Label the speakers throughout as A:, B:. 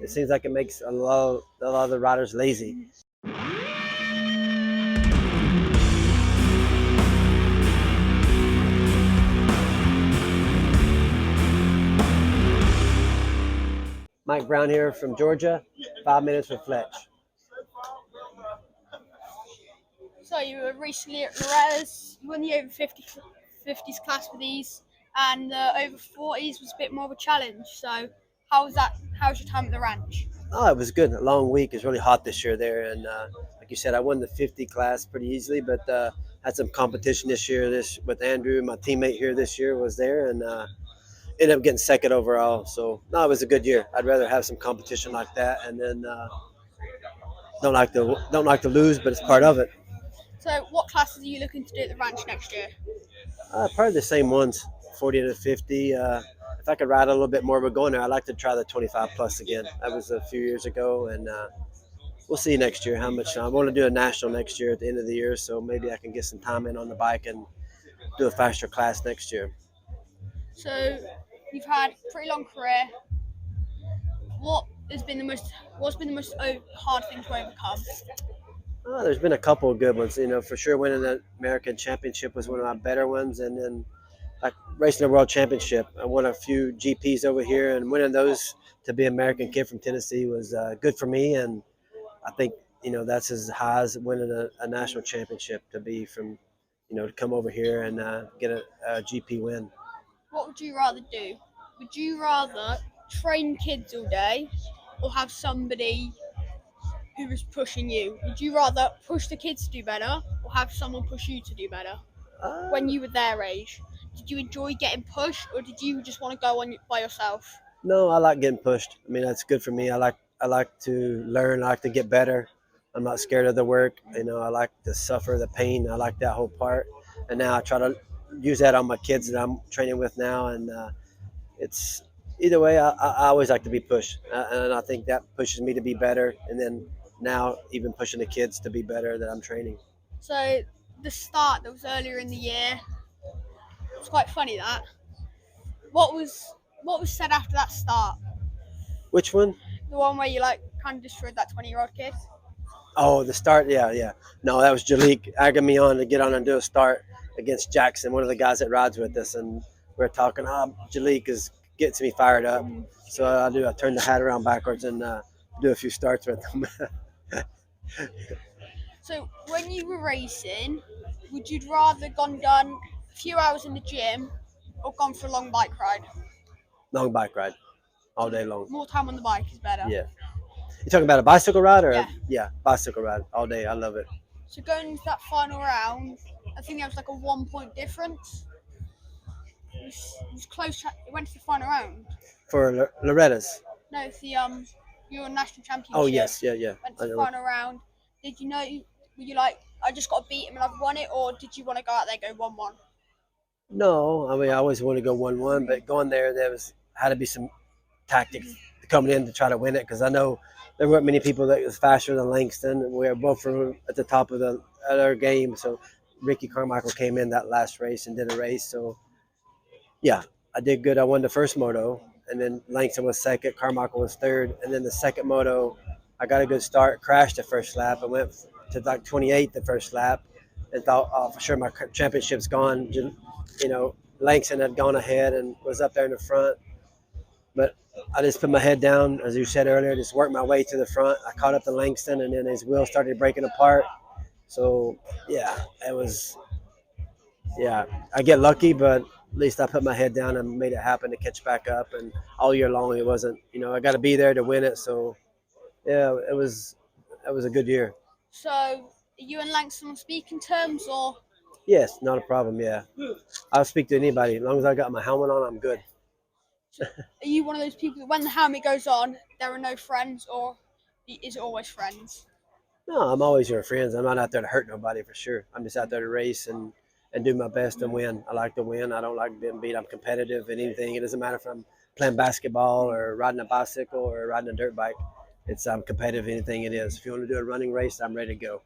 A: It seems like it makes a lot of the riders lazy. Mike Brown here from Georgia. 5 minutes with Fletch.
B: So you were recently at Lorettas. You won the over 50s class with these, and the over 40s was a bit more of a challenge. So how's that? How's your time at the ranch?
A: Oh, it was good. A long week. It's really hot this year there, and like you said, I won the 50 class pretty easily, but had some competition this year. This with Andrew, my teammate here this year, was there, and ended up getting second overall. So no, it was a good year. I'd rather have some competition like that, and then don't like to lose, but it's part of it.
B: So what classes are you looking to do at the ranch next year?
A: Probably the same ones, 40 to 50. If I could ride a little bit more, we're going there. I'd like to try the 25 plus again. That was a few years ago, and we'll see next year how much. I want to do a national next year at the end of the year, so maybe I can get some time in on the bike and do a faster class next year.
B: So you've had a pretty long career. What's been the most hard thing to overcome?
A: There's been a couple of good ones. For sure, winning the American Championship was one of my better ones, and then like racing the World Championship. I won a few GPs over here, and winning those to be an American kid from Tennessee was good for me. And I think that's as high as winning a national championship to be from, to come over here and get a GP win.
B: What would you rather do? Would you rather train kids all day, or have somebody who was pushing you? Would you rather push the kids to do better, or have someone push you to do better? When you were their age, did you enjoy getting pushed, or did you just want to go on by yourself?
A: No, I like getting pushed. I mean, that's good for me. I like to learn. I like to get better. I'm not scared of the work. I like to suffer the pain. I like that whole part. And now I try to use that on my kids that I'm training with now. And it's either way. I always like to be pushed, and I think that pushes me to be better. And then now even pushing the kids to be better that I'm training.
B: So the start that was earlier in the year, it was quite funny that. What was said after that start?
A: Which one?
B: The one where you kind of destroyed that 20-year-old kid?
A: Oh, the start, yeah. No, that was Jalik egging me on to get on and do a start against Jackson, one of the guys that rides with us, and we're talking. Jalik gets me fired up, so I turn the hat around backwards and do a few starts with him.
B: So when you were racing, would you rather done a few hours in the gym or gone for a long bike ride?
A: Long bike ride, all day long.
B: More time on the bike is better.
A: Yeah. You talking about a bicycle ride or?
B: Yeah,
A: bicycle ride all day. I love it.
B: So going into that final round, I think there was like a 1 point difference. It was close. It went to the final round.
A: For Lorettas?
B: No, it's the your national championship.
A: Oh yes, yeah.
B: Went to the final round. Did you know? Were you like, I just got to beat him and I've won it, or did you want to go out there and go 1-1?
A: No, I mean I always want to go 1-1, but going there had to be some tactics coming in to try to win it, because I know there weren't many people that was faster than Langston. We were both at the top of our game. So Ricky Carmichael came in that last race and did a race. So yeah, I did good. I won the first moto, and then Langston was second, Carmichael was third, and then the second moto, I got a good start, crashed the first lap, and went to like 28 the first lap, and thought, oh, for sure my championship's gone. Langston had gone ahead and was up there in the front, but I just put my head down, as you said earlier, just worked my way to the front. I caught up to Langston, and then his wheels started breaking apart. So yeah, I get lucky, but at least I put my head down and made it happen to catch back up. And all year long, it wasn't, I got to be there to win it. So yeah, it was a good year.
B: So are you and Langston on speaking terms, or?
A: Yes, not a problem. Yeah, I'll speak to anybody as long as I got my helmet on. I'm good.
B: So are you one of those people that when the helmet goes on, there are no friends, or is it always friends?
A: No, I'm always your friends. I'm not out there to hurt nobody, for sure. I'm just out there to race and do my best and win. I like to win. I don't like being beat. I'm competitive in anything. It doesn't matter if I'm playing basketball or riding a bicycle or riding a dirt bike. I'm competitive in anything it is. If you want to do a running race, I'm ready to go.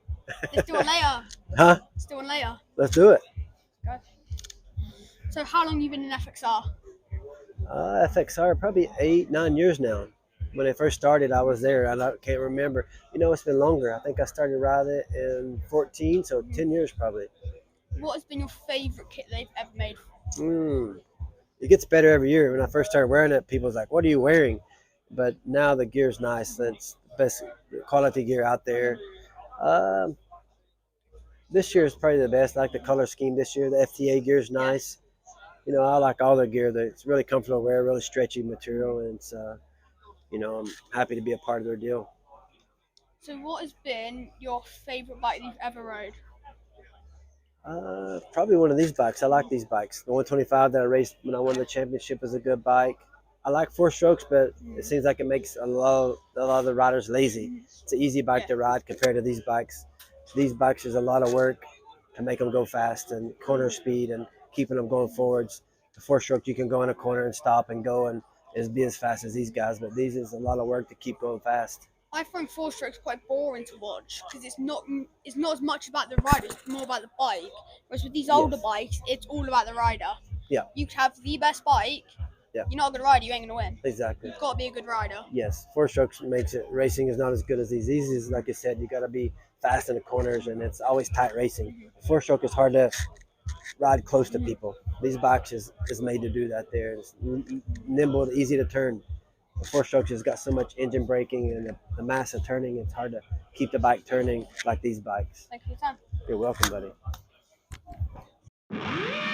B: Let's do it later.
A: Huh?
B: Let's do it later.
A: Let's do it.
B: Good. So how long have you been in FXR?
A: FXR, probably 8-9 years now. when they first started, I was there. I can't remember. It's been longer. I think I started riding it in 14, so 10 years probably.
B: What has been your favourite kit they've ever made?
A: Mm. It gets better every year. When I first started wearing it, people was like, "What are you wearing?" But now the gear's nice. It's the best quality gear out there. Um, this year is probably the best. I like the color scheme this year. The FTA gear is nice. I like all the gear. It's really comfortable to wear, really stretchy material, and it's I'm happy to be a part of their deal.
B: So, what has been your favourite bike you've ever rode?
A: Probably one of these bikes. I like these bikes. The 125 that I raced when I won the championship is a good bike. I like four strokes, but it seems like it makes a lot of the riders lazy. It's an easy bike to ride compared to these bikes. These bikes is a lot of work to make them go fast and corner speed and keeping them going forwards. The four stroke you can go in a corner and stop and go and be as fast as these guys, but these is a lot of work to keep going fast.
B: I find four strokes quite boring to watch because it's not as much about the rider, it's more about the bike. Whereas with these older bikes, it's all about the rider.
A: Yeah.
B: You could have the best bike.
A: Yeah.
B: You're not a good rider, you ain't gonna win.
A: Exactly.
B: You've got to be a good rider.
A: Yes, four strokes makes it. Racing is not as good as these. These is, like you said, you got to be fast in the corners, and it's always tight racing. Four stroke is hard to ride close to people. These bikes is made to do that. There, it's nimble, easy to turn. The four strokes has got so much engine braking and the mass of turning. It's hard to keep the bike turning like these bikes.
B: Thank you for your time.
A: You're welcome, buddy.